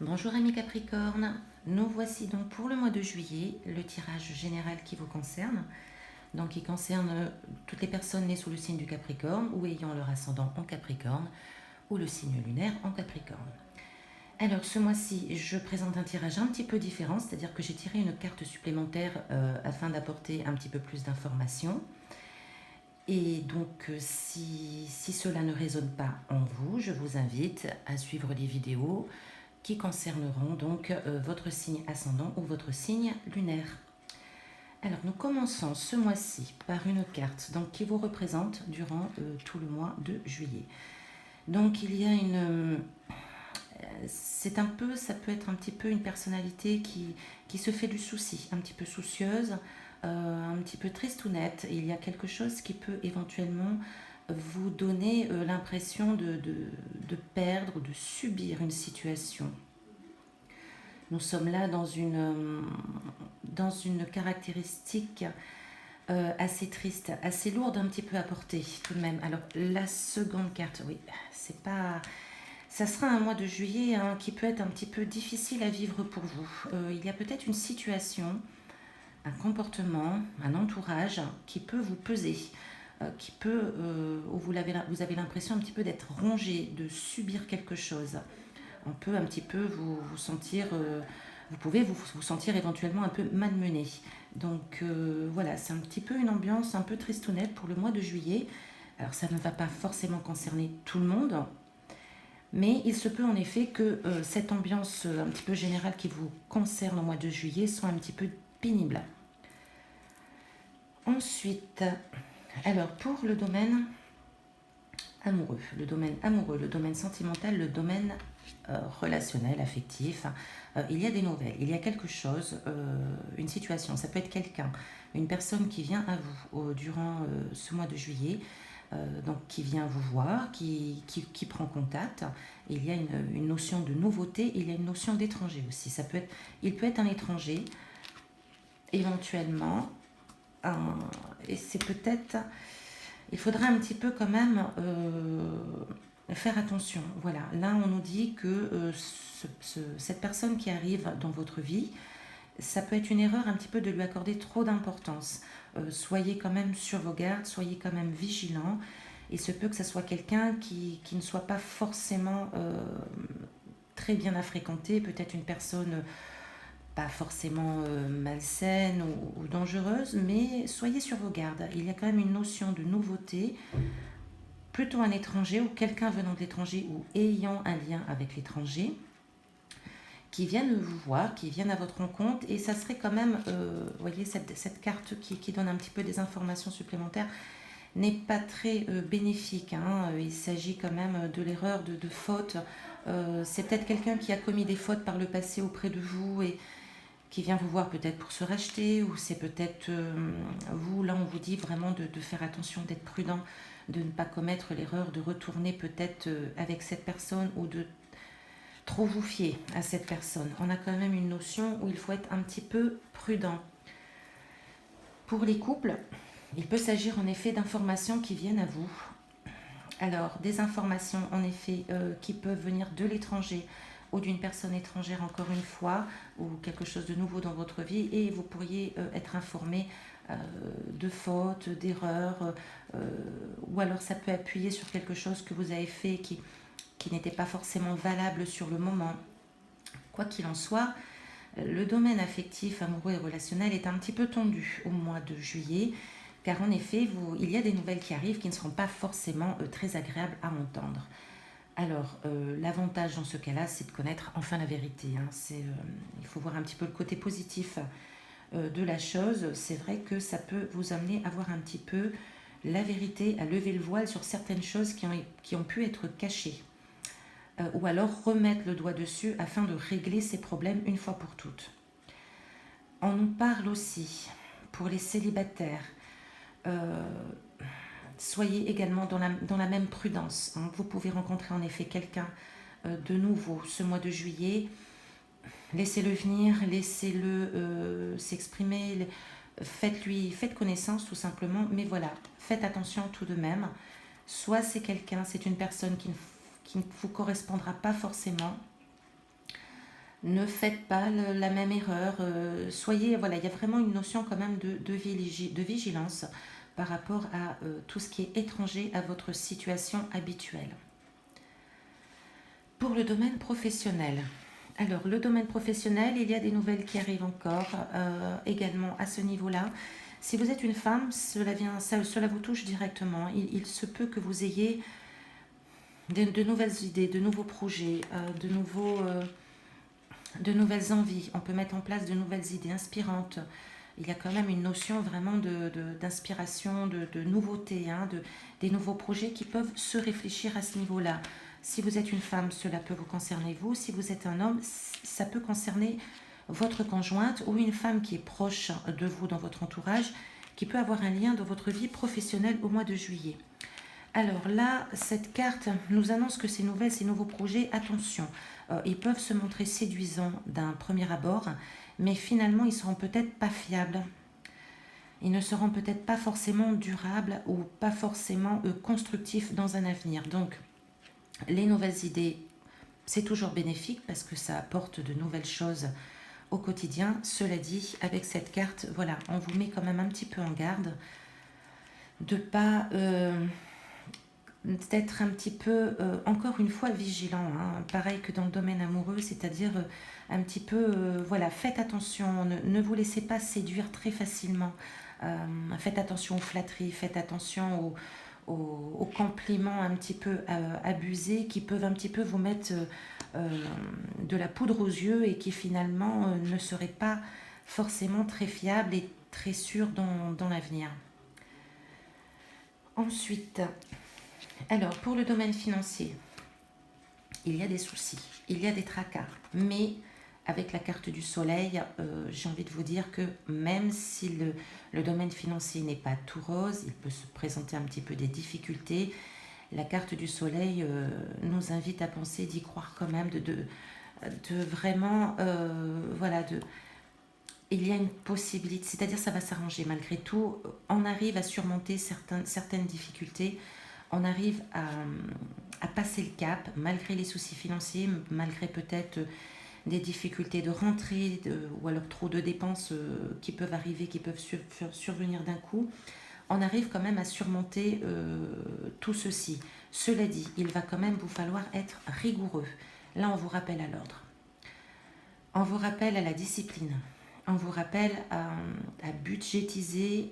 Bonjour amis Capricorne, nous voici donc pour le mois de juillet, le tirage général qui vous concerne, donc qui concerne toutes les personnes nées sous le signe du Capricorne ou ayant leur ascendant en Capricorne ou le signe lunaire en Capricorne. Alors ce mois-ci, je présente un tirage un petit peu différent, c'est-à-dire que j'ai tiré une carte supplémentaire afin d'apporter un petit peu plus d'informations. Et donc si cela ne résonne pas en vous, je vous invite à suivre les vidéos qui concerneront donc votre signe ascendant ou votre signe lunaire. Alors nous commençons ce mois-ci par une carte donc, qui vous représente durant tout le mois de juillet. Donc il y a ça peut être un petit peu une personnalité qui se fait du souci, un petit peu soucieuse, un petit peu tristounette. Il y a quelque chose qui peut éventuellement vous donner l'impression de perdre, de subir une situation. Nous sommes là dans une caractéristique assez triste, assez lourde un petit peu à porter tout de même. Alors la seconde carte, oui, c'est pas... Ça sera un mois de juillet qui peut être un petit peu difficile à vivre pour vous. Il y a peut-être une situation, un comportement, un entourage qui peut vous peser, qui peut, où vous avez l'impression un petit peu d'être rongé, de subir quelque chose. On peut un petit peu vous sentir, vous pouvez vous sentir éventuellement un peu malmené. Donc voilà, c'est un petit peu une ambiance un peu tristounette pour le mois de juillet. Alors ça ne va pas forcément concerner tout le monde, mais il se peut en effet que cette ambiance un petit peu générale qui vous concerne au mois de juillet soit un petit peu pénible. Ensuite, alors pour le domaine amoureux, le domaine sentimental, le domaine relationnel, affectif, il y a des nouvelles, il y a quelque chose, une situation, ça peut être quelqu'un, une personne qui vient à vous durant ce mois de juillet, donc qui vient vous voir, qui prend contact. Il y a une notion de nouveauté, il y a une notion d'étranger aussi. Il peut être un étranger, éventuellement, et c'est peut-être... Il faudra un petit peu quand même faire attention. Voilà, là on nous dit que cette personne qui arrive dans votre vie, ça peut être une erreur un petit peu de lui accorder trop d'importance. Soyez quand même sur vos gardes, soyez quand même vigilants. Il se peut que ce soit quelqu'un qui ne soit pas forcément très bien à fréquenter, peut-être une personne pas forcément malsaine ou dangereuse, mais soyez sur vos gardes. Il y a quand même une notion de nouveauté, plutôt un étranger ou quelqu'un venant de l'étranger ou ayant un lien avec l'étranger, qui viennent vous voir, qui viennent à votre rencontre, et ça serait quand même, vous voyez, cette carte qui donne un petit peu des informations supplémentaires, n'est pas très bénéfique. Il s'agit quand même de l'erreur, de faute. C'est peut-être quelqu'un qui a commis des fautes par le passé auprès de vous et qui vient vous voir peut-être pour se racheter, ou c'est peut-être vous, là on vous dit vraiment de faire attention, d'être prudent, de ne pas commettre l'erreur de retourner peut-être avec cette personne ou de trop vous fier à cette personne. On a quand même une notion où il faut être un petit peu prudent. Pour les couples, il peut s'agir en effet d'informations qui viennent à vous. Alors, des informations en effet qui peuvent venir de l'étranger ou d'une personne étrangère encore une fois, ou quelque chose de nouveau dans votre vie, et vous pourriez être informé de fautes, d'erreurs, ou alors ça peut appuyer sur quelque chose que vous avez fait qui n'était pas forcément valable sur le moment. Quoi qu'il en soit, le domaine affectif, amoureux et relationnel est un petit peu tendu au mois de juillet, car en effet, il y a des nouvelles qui arrivent qui ne seront pas forcément très agréables à entendre. Alors, l'avantage dans ce cas-là, c'est de connaître enfin la vérité. Il faut voir un petit peu le côté positif de la chose. C'est vrai que ça peut vous amener à voir un petit peu la vérité, à lever le voile sur certaines choses qui ont pu être cachées. Ou alors remettre le doigt dessus afin de régler ces problèmes une fois pour toutes. On nous parle aussi, pour les célibataires, soyez également dans la même prudence. Vous pouvez rencontrer en effet quelqu'un de nouveau ce mois de juillet. Laissez-le venir, laissez-le s'exprimer, faites connaissance tout simplement. Mais voilà, faites attention tout de même. Soit c'est une personne qui ne vous correspondra pas forcément, Ne faites pas la même erreur. Soyez, voilà, il y a vraiment une notion quand même de vigilance par rapport à tout ce qui est étranger à votre situation habituelle. Pour le domaine professionnel. Alors, le domaine professionnel, il y a des nouvelles qui arrivent encore également à ce niveau-là. Si vous êtes une femme, cela vous touche directement. Il se peut que vous ayez de nouvelles idées, de nouveaux projets, de nouvelles envies. On peut mettre en place de nouvelles idées inspirantes. Il y a quand même une notion vraiment d'inspiration, de nouveauté, hein, des nouveaux projets qui peuvent se réfléchir à ce niveau-là. Si vous êtes une femme, cela peut vous concerner vous. Si vous êtes un homme, ça peut concerner votre conjointe ou une femme qui est proche de vous dans votre entourage, qui peut avoir un lien dans votre vie professionnelle au mois de juillet. Alors là, cette carte nous annonce que ces nouvelles, ces nouveaux projets, attention, ils peuvent se montrer séduisants d'un premier abord, mais finalement, ils ne seront peut-être pas fiables. Ils ne seront peut-être pas forcément durables ou pas forcément constructifs dans un avenir. Donc, les nouvelles idées, c'est toujours bénéfique parce que ça apporte de nouvelles choses au quotidien. Cela dit, avec cette carte, voilà, on vous met quand même un petit peu en garde de pas d'être un petit peu, encore une fois, vigilant, hein, pareil que dans le domaine amoureux, c'est-à-dire un petit peu, voilà, faites attention, ne vous laissez pas séduire très facilement, faites attention aux flatteries, faites attention aux compliments un petit peu abusés qui peuvent un petit peu vous mettre de la poudre aux yeux et qui finalement ne seraient pas forcément très fiables et très sûrs dans l'avenir. Ensuite, alors pour le domaine financier, il y a des soucis, il y a des tracas, mais avec la carte du soleil, j'ai envie de vous dire que même si le domaine financier n'est pas tout rose, il peut se présenter un petit peu des difficultés, la carte du soleil nous invite à penser, d'y croire quand même, de vraiment, voilà, il y a une possibilité, c'est-à-dire ça va s'arranger malgré tout, on arrive à surmonter certaines difficultés, on arrive à passer le cap malgré les soucis financiers, malgré peut-être des difficultés de rentrée ou alors trop de dépenses qui peuvent arriver, qui peuvent survenir d'un coup. On arrive quand même à surmonter tout ceci. Cela dit, il va quand même vous falloir être rigoureux. Là, on vous rappelle à l'ordre. On vous rappelle à la discipline. On vous rappelle à budgétiser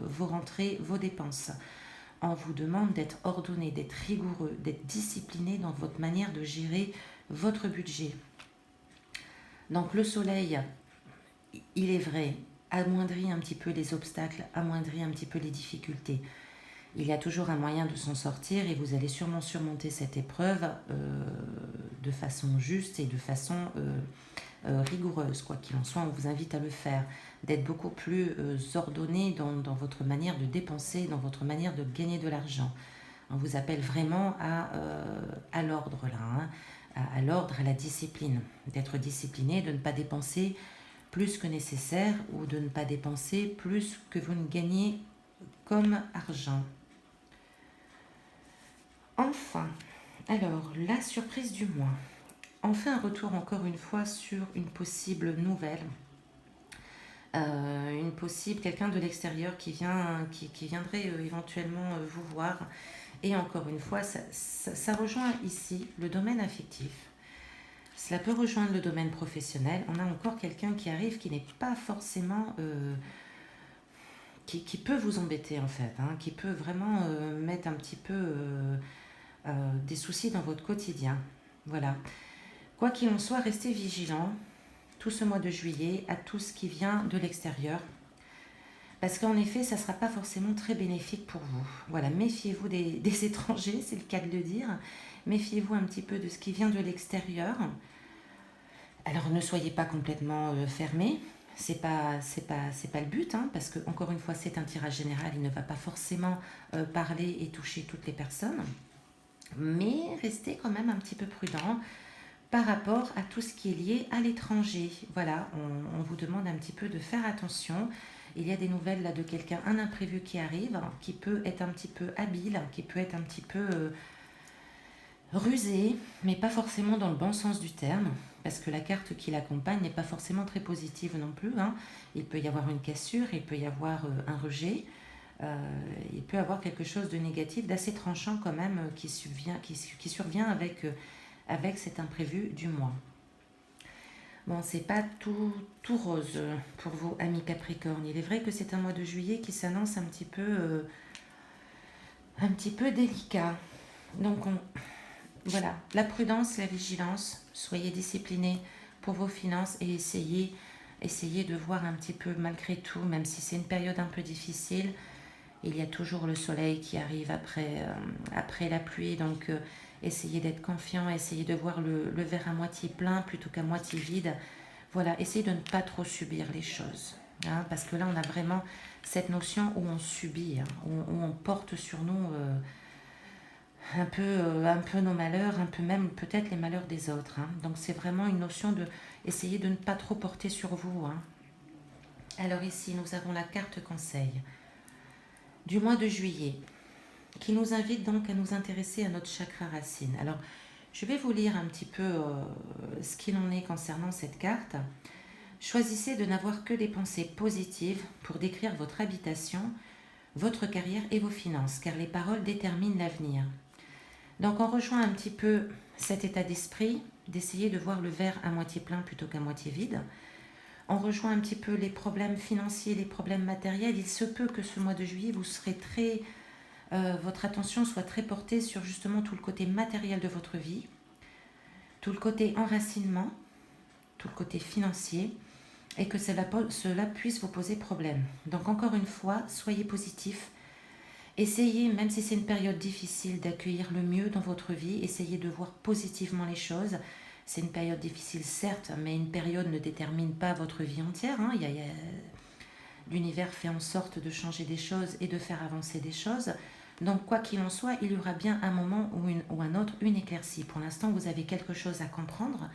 vos rentrées, vos dépenses. On vous demande d'être ordonné, d'être rigoureux, d'être discipliné dans votre manière de gérer votre budget. Donc le soleil, il est vrai, amoindrit un petit peu les obstacles, amoindrit un petit peu les difficultés. Il y a toujours un moyen de s'en sortir et vous allez sûrement surmonter cette épreuve de façon juste et de façon rigoureuse. Quoi qu'il en soit, on vous invite à le faire, d'être beaucoup plus ordonné dans votre manière de dépenser, dans votre manière de gagner de l'argent. On vous appelle vraiment à l'ordre là, hein, à l'ordre, à la discipline, d'être discipliné, de ne pas dépenser plus que nécessaire ou de ne pas dépenser plus que vous ne gagnez comme argent. Enfin, alors, la surprise du mois. On fait un retour encore une fois sur une possible nouvelle. Une possible, quelqu'un de l'extérieur qui viendrait éventuellement vous voir. Et encore une fois, ça rejoint ici le domaine affectif. Cela peut rejoindre le domaine professionnel. On a encore quelqu'un qui arrive qui n'est pas forcément... qui peut vous embêter en fait, hein, qui peut vraiment mettre un petit peu des soucis dans votre quotidien. Voilà. Quoi qu'il en soit, restez vigilant tout ce mois de juillet à tout ce qui vient de l'extérieur. Parce qu'en effet, ça ne sera pas forcément très bénéfique pour vous. Voilà, méfiez-vous des étrangers, c'est le cas de le dire. Méfiez-vous un petit peu de ce qui vient de l'extérieur. Alors ne soyez pas complètement fermés. C'est pas le but, hein, parce que encore une fois, c'est un tirage général, il ne va pas forcément parler et toucher toutes les personnes. Mais restez quand même un petit peu prudent par rapport à tout ce qui est lié à l'étranger. Voilà, on vous demande un petit peu de faire attention. Il y a des nouvelles là de quelqu'un, un imprévu qui arrive, qui peut être un petit peu habile, qui peut être un petit peu rusé, mais pas forcément dans le bon sens du terme. parce que la carte qui l'accompagne n'est pas forcément très positive non plus, hein. Il peut y avoir une cassure, il peut y avoir un rejet, il peut y avoir quelque chose de négatif, d'assez tranchant quand même, qui survient avec cet imprévu du mois. Bon, c'est pas tout rose pour vous, amis Capricorne. Il est vrai que c'est un mois de juillet qui s'annonce un petit peu délicat. Donc, voilà, la prudence, la vigilance, soyez disciplinés pour vos finances et essayez de voir un petit peu malgré tout, même si c'est une période un peu difficile, il y a toujours le soleil qui arrive après la pluie. Donc, essayez d'être confiant, essayez de voir le verre à moitié plein plutôt qu'à moitié vide. Voilà, essayez de ne pas trop subir les choses, hein, parce que là, on a vraiment cette notion où on subit, hein, où on porte sur nous un peu nos malheurs, un peu même peut-être les malheurs des autres, hein. Donc, c'est vraiment une notion de essayer de ne pas trop porter sur vous, hein. Alors ici, nous avons la carte conseil du mois de juillet, qui nous invite donc à nous intéresser à notre chakra racine. Alors, je vais vous lire un petit peu ce qu'il en est concernant cette carte. Choisissez de n'avoir que des pensées positives pour décrire votre habitation, votre carrière et vos finances, car les paroles déterminent l'avenir. Donc, on rejoint un petit peu cet état d'esprit, d'essayer de voir le verre à moitié plein plutôt qu'à moitié vide. On rejoint un petit peu les problèmes financiers, les problèmes matériels. Il se peut que ce mois de juillet, votre attention soit très portée sur justement tout le côté matériel de votre vie, tout le côté enracinement, tout le côté financier, et que cela puisse vous poser problème. Donc encore une fois, soyez positif. Essayez, même si c'est une période difficile, d'accueillir le mieux dans votre vie. Essayez de voir positivement les choses. C'est une période difficile, certes, mais une période ne détermine pas votre vie entière, hein. L'univers fait en sorte de changer des choses et de faire avancer des choses. Donc, quoi qu'il en soit, il y aura bien un moment ou un autre une éclaircie. Pour l'instant, vous avez quelque chose à comprendre.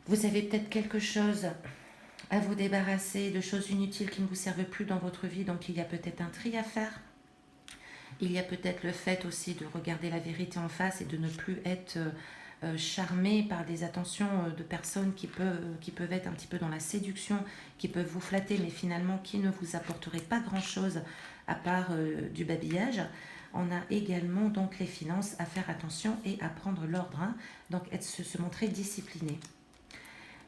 Vous avez peut-être quelque chose à vous débarrasser de choses inutiles qui ne vous servent plus dans votre vie. Donc, il y a peut-être un tri à faire. Il y a peut-être le fait aussi de regarder la vérité en face et de ne plus être charmé par des attentions de personnes qui peuvent être un petit peu dans la séduction, qui peuvent vous flatter, mais finalement qui ne vous apporteraient pas grand-chose à part du babillage. On a également donc les finances à faire attention et à prendre l'ordre, hein. Donc se montrer discipliné.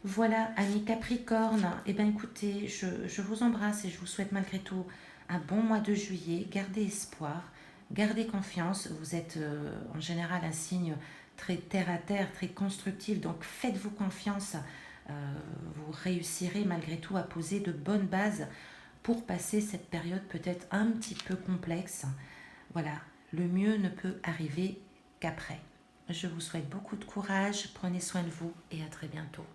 Voilà, amis Capricorne, eh bien écoutez, je vous embrasse et je vous souhaite malgré tout un bon mois de juillet. Gardez espoir, gardez confiance. Vous êtes en général un signe très terre à terre, très constructif, donc faites-vous confiance. Vous réussirez malgré tout à poser de bonnes bases pour passer cette période peut-être un petit peu complexe. Voilà, le mieux ne peut arriver qu'après. Je vous souhaite beaucoup de courage, prenez soin de vous et à très bientôt.